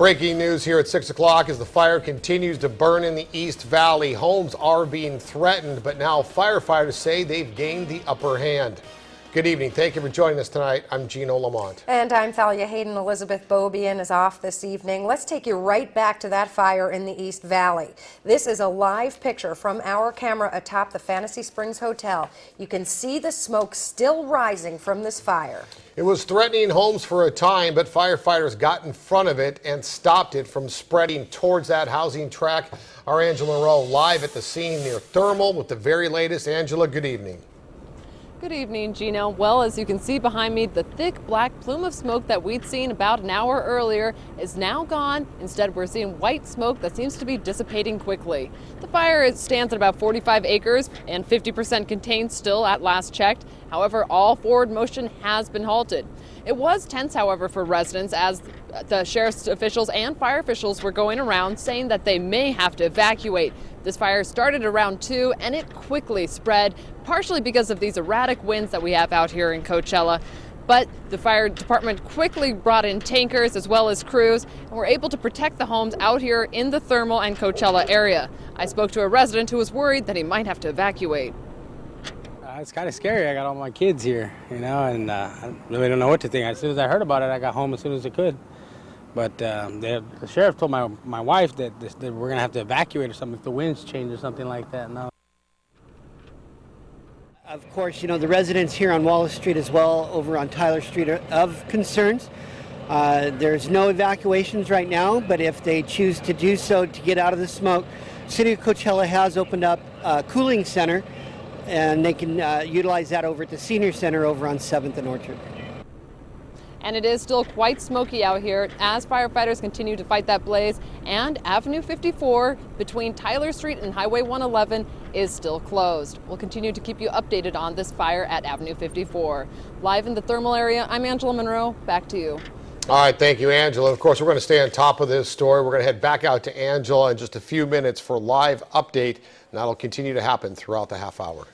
Breaking news here at 6 o'clock as the fire continues to burn in the East Valley. Homes are being threatened, but now firefighters say they've gained the upper hand. Good evening. Thank you for joining us tonight. I'm Gino Lamont. And I'm Thalia Hayden. Elizabeth Bobian is off this evening. Let's take you right back to that fire in the East Valley. This is a live picture from our camera atop the Fantasy Springs Hotel. You can see the smoke still rising from this fire. It was threatening homes for a time, but firefighters got in front of it and stopped it from spreading towards that housing tract. Our Angela Monroe live at the scene near Thermal with the very latest. Angela, good evening. Good evening, Gino. Well, as you can see behind me, the thick black plume of smoke that we'd seen about an hour earlier is now gone. Instead, we're seeing white smoke that seems to be dissipating quickly. The fire stands at about 45 acres and 50% contained still at last checked. However, all forward motion has been halted. It was tense, however, for residents as the sheriff's officials and fire officials were going around saying that they may have to evacuate. This fire started around 2 and it quickly spread, partially because of these erratic winds that we have out here in Coachella. But the fire department quickly brought in tankers as well as crews and were able to protect the homes out here in the Thermal and Coachella area. I spoke to a resident who was worried that he might have to evacuate. It's kind of scary. I got all my kids here, and I really don't know what to think. As soon as I heard about it, I got home as soon as I could. But the sheriff told my wife that we're going to have to evacuate or something if the winds change or something like that. No. Of course, the residents here on Wallace Street as well, over on Tyler Street, are of concerns. There's no evacuations right now, but if they choose to do so to get out of the smoke, City of Coachella has opened up a cooling center, and they can utilize that over at the Senior Center over on 7th and Orchard. And it is still quite smoky out here as firefighters continue to fight that blaze, and Avenue 54 between Tyler Street and Highway 111 is still closed. We'll continue to keep you updated on this fire at Avenue 54. Live in the Thermal area, I'm Angela Monroe. Back to you. All right, thank you, Angela. Of course, we're going to stay on top of this story. We're going to head back out to Angela in just a few minutes for live update, and that'll continue to happen throughout the half hour.